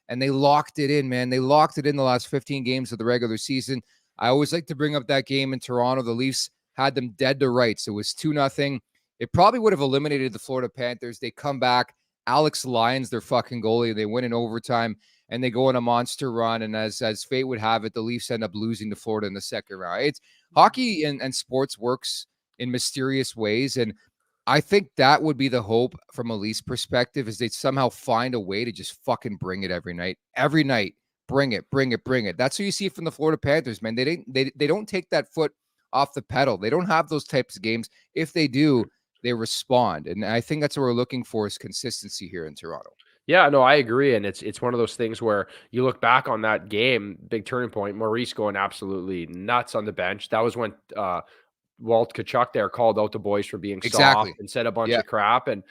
and they locked it in, man. They locked it in the last 15 games of the regular season. I always like to bring up that game in Toronto. The Leafs had them dead to rights. It was 2-0. It probably would have eliminated the Florida Panthers. They come back. Alex Lyons, their fucking goalie. They win in overtime, and they go on a monster run. And as fate would have it, the Leafs end up losing to Florida in the second round. It's hockey and sports works in mysterious ways. And I think that would be the hope from a Leafs perspective is they somehow find a way to just fucking bring it every night. Every night, bring it. That's what you see from the Florida Panthers, man. They don't take that foot off the pedal. They don't have those types of games. If they do, they respond. And I think that's what we're looking for is consistency here in Toronto. Yeah, no, I agree. And it's one of those things where you look back on that game, big turning point, Maurice going absolutely nuts on the bench. That was when Walt Tkachuk there called out the boys for being soft and said a bunch of crap. And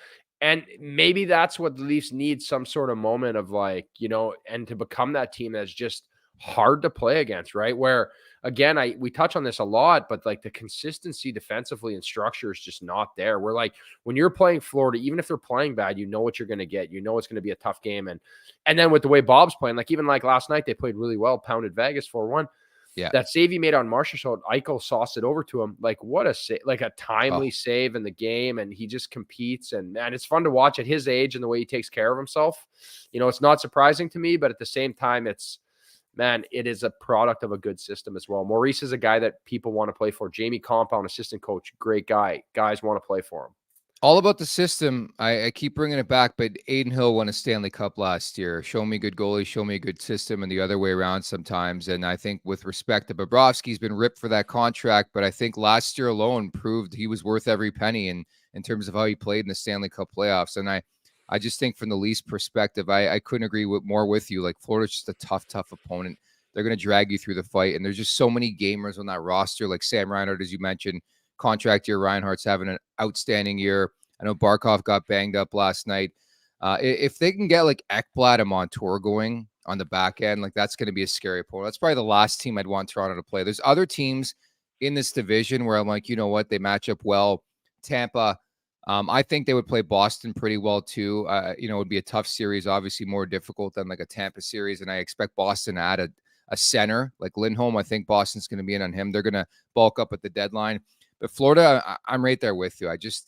maybe that's what the Leafs need, some sort of moment of like, and to become that team that's just hard to play against, right? Where again, we touch on this a lot, but like the consistency defensively and structure is just not there. We're like, when you're playing Florida, even if they're playing bad, you know what you're going to get. You know it's going to be a tough game. And then with the way Bob's playing, like even like last night, they played really well, pounded Vegas 4-1. Yeah. That save he made on Marchessault, Eichel sauced it over to him. Like what a save, like a timely save in the game. And he just competes. And man, it's fun to watch at his age and the way he takes care of himself. It's not surprising to me, but at the same time, it is a product of a good system as well. Maurice is a guy that people want to play for. Jamie Compound, assistant coach, great guy. Guys want to play for him. All about the system. I keep bringing it back, but Aiden Hill won a Stanley Cup last year. Show me good goalie, show me a good system, and the other way around sometimes. And I think with respect to Bobrovsky's been ripped for that contract, but I think last year alone proved he was worth every penny in terms of how he played in the Stanley Cup playoffs. And I just think from the Leafs perspective, I couldn't agree more with you. Like, Florida's just a tough opponent. They're going to drag you through the fight. And there's just so many gamers on that roster, like Sam Reinhart, as you mentioned. Contract year, Reinhardt's having an outstanding year. I know Barkov got banged up last night. If they can get like Ekblad and Montour going on the back end, like that's going to be a scary opponent. That's probably the last team I'd want Toronto to play. There's other teams in this division where I'm like, you know what, they match up well. Tampa, I think they would play Boston pretty well too. It would be a tough series, obviously more difficult than like a Tampa series, and I expect Boston to add a center like Lindholm. I think Boston's going to be in on him. They're going to bulk up at the deadline. But Florida, I'm right there with you. It's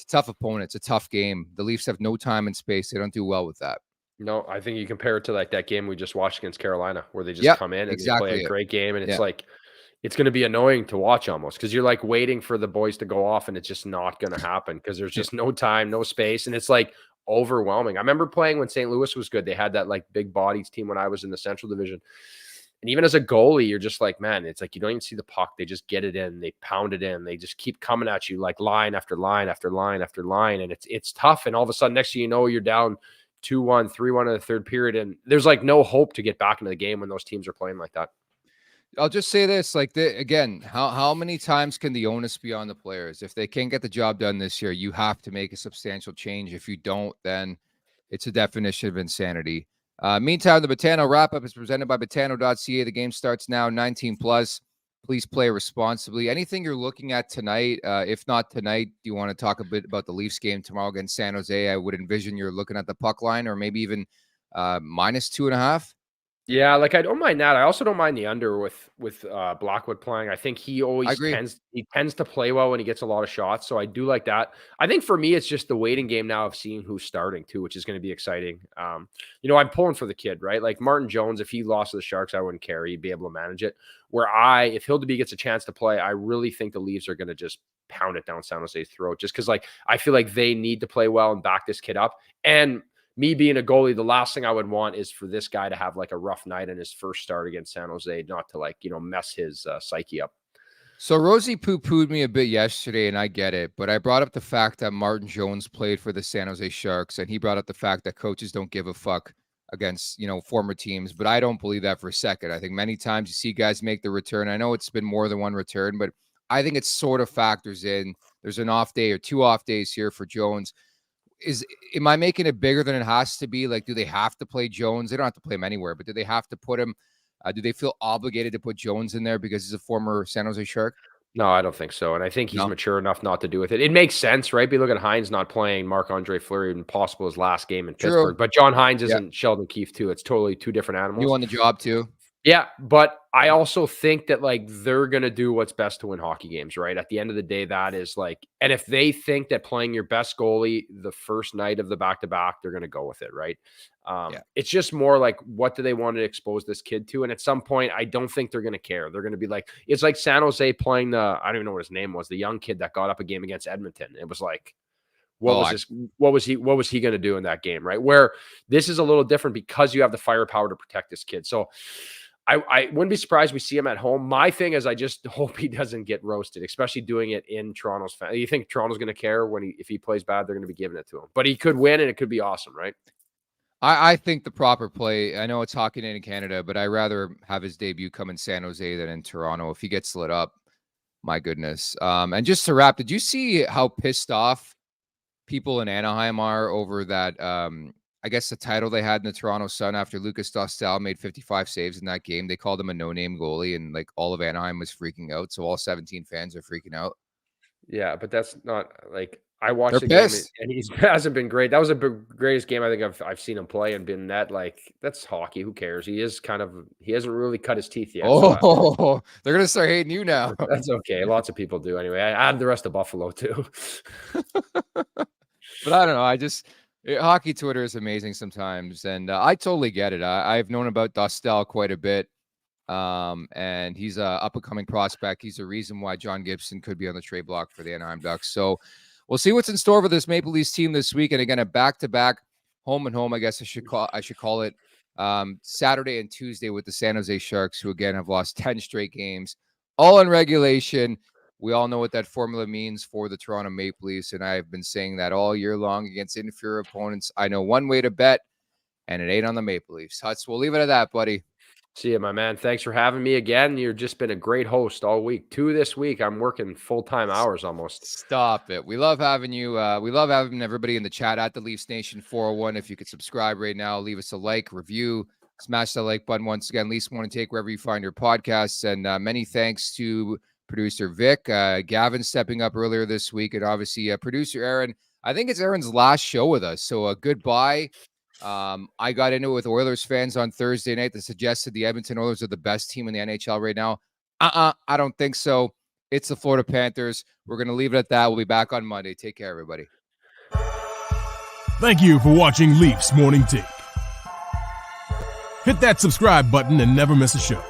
a tough opponent. It's a tough game. The Leafs have no time and space. They don't do well with that. No, I think you compare it to like that game we just watched against Carolina, where they just come in and they play a great game, and it's like it's going to be annoying to watch almost because you're like waiting for the boys to go off, and it's just not going to happen because there's just no time, no space, and it's like overwhelming. I remember playing when St. Louis was good. They had that like big bodies team when I was in the Central Division. And even as a goalie, you're just like, man, it's like you don't even see the puck. They just get it in. They pound it in. They just keep coming at you like line after line after line after line. And it's tough. And all of a sudden, next thing you know, you're down 2-1, 3-1 in the third period. And there's like no hope to get back into the game when those teams are playing like that. I'll just say this, again, how many times can the onus be on the players? If they can't get the job done this year, you have to make a substantial change. If you don't, then it's a definition of insanity. Meantime, the Betano wrap-up is presented by Betano.ca. The game starts now, 19+. Please play responsibly. Anything you're looking at tonight? If not tonight, do you want to talk a bit about the Leafs game tomorrow against San Jose? I would envision you're looking at the puck line or maybe even -2.5. Yeah, like I don't mind that. I also don't mind the under with Blackwood playing. I think he always tends to play well when he gets a lot of shots. So I do like that. I think for me, it's just the waiting game now of seeing who's starting too, which is going to be exciting. I'm pulling for the kid, right? Like Martin Jones, if he lost to the Sharks, I wouldn't care. He'd be able to manage it. If Hildeby gets a chance to play, I really think the Leafs are going to just pound it down San Jose's throat just because I feel like they need to play well and back this kid up. And me being a goalie, the last thing I would want is for this guy to have like a rough night in his first start against San Jose, not to mess his psyche up. So Rosie poo-pooed me a bit yesterday, and I get it, but I brought up the fact that Martin Jones played for the San Jose Sharks, and he brought up the fact that coaches don't give a fuck against, former teams, but I don't believe that for a second. I think many times you see guys make the return. I know it's been more than one return, but I think it sort of factors in. There's an off day or 2 off days here for Jones. Am I making it bigger than it has to be? Like, do they have to play Jones? They don't have to play him anywhere, but do they have to put him? Do they feel obligated to put Jones in there because he's a former San Jose Shark? No, I don't think so. And I think he's mature enough not to do with it. It makes sense, right? But look at Hines not playing Marc-Andre Fleury and possible his last game in Pittsburgh. But John Hines isn't Sheldon Keefe too. It's totally 2 different animals. You won the job too. Yeah, but I also think that they're going to do what's best to win hockey games, right? At the end of the day, that is and if they think that playing your best goalie the first night of the back-to-back, they're going to go with it, right? It's just more like, what do they want to expose this kid to? And at some point, I don't think they're going to care. They're going to be like, it's like San Jose playing I don't even know what his name was, the young kid that got up a game against Edmonton. It was like, what was he going to do in that game, right? Where this is a little different because you have the firepower to protect this kid. So I wouldn't be surprised we see him at home. My thing is I just hope he doesn't get roasted, especially doing it in Toronto's fan. You think Toronto's going to care if he plays bad? They're going to be giving it to him. But he could win, and it could be awesome, right? I think the proper play, I know it's Hockey Night in Canada, but I'd rather have his debut come in San Jose than in Toronto. If he gets lit up, my goodness. And just to wrap, did you see how pissed off people in Anaheim are over that I guess the title they had in the Toronto Sun after Lucas Dostal made 55 saves in that game? They called him a no-name goalie, and all of Anaheim was freaking out. So all 17 fans are freaking out. Yeah, but that's not I watched the game and he hasn't been great. That was the greatest game I think I've seen him play and been net. That's hockey. Who cares? He hasn't really cut his teeth yet. Oh, they're gonna start hating you now. That's okay. Lots of people do anyway. I add the rest of Buffalo too. But I don't know. Hockey Twitter is amazing sometimes, and I totally get it. I've known about Dostal quite a bit, and he's a up-and-coming prospect. He's a reason why John Gibson could be on the trade block for the Anaheim Ducks. So we'll see what's in store for this Maple Leafs team this week. And again, a back-to-back home and home, I guess I should call it, Saturday and Tuesday with the San Jose Sharks, who again have lost 10 straight games, all in regulation. We all know what that formula means for the Toronto Maple Leafs, and I've been saying that all year long against inferior opponents. I know one way to bet, and it ain't on the Maple Leafs. Huts, we'll leave it at that, buddy. See you, my man. Thanks for having me again. You've just been a great host all week. 2 this week. I'm working full-time hours almost. Stop it. We love having you. We love having everybody in the chat at the Leafs Nation 401. If you could subscribe right now, leave us a like, review, smash that like button once again. Leafs Want to Take wherever you find your podcasts. And many thanks to producer Vic, Gavin stepping up earlier this week, and obviously producer Aaron. I think it's Aaron's last show with us. So goodbye. I got into it with Oilers fans on Thursday night that suggested the Edmonton Oilers are the best team in the NHL right now. I don't think so. It's the Florida Panthers. We're going to leave it at that. We'll be back on Monday. Take care, everybody. Thank you for watching Leafs Morning Take. Hit that subscribe button and never miss a show.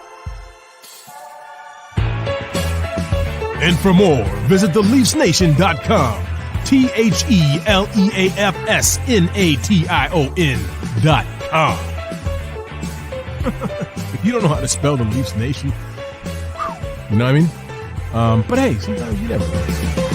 And for more, visit theleafsnation.com. TheLeafsNation.com. You don't know how to spell the Leafs Nation. You know what I mean? But hey, sometimes you never know.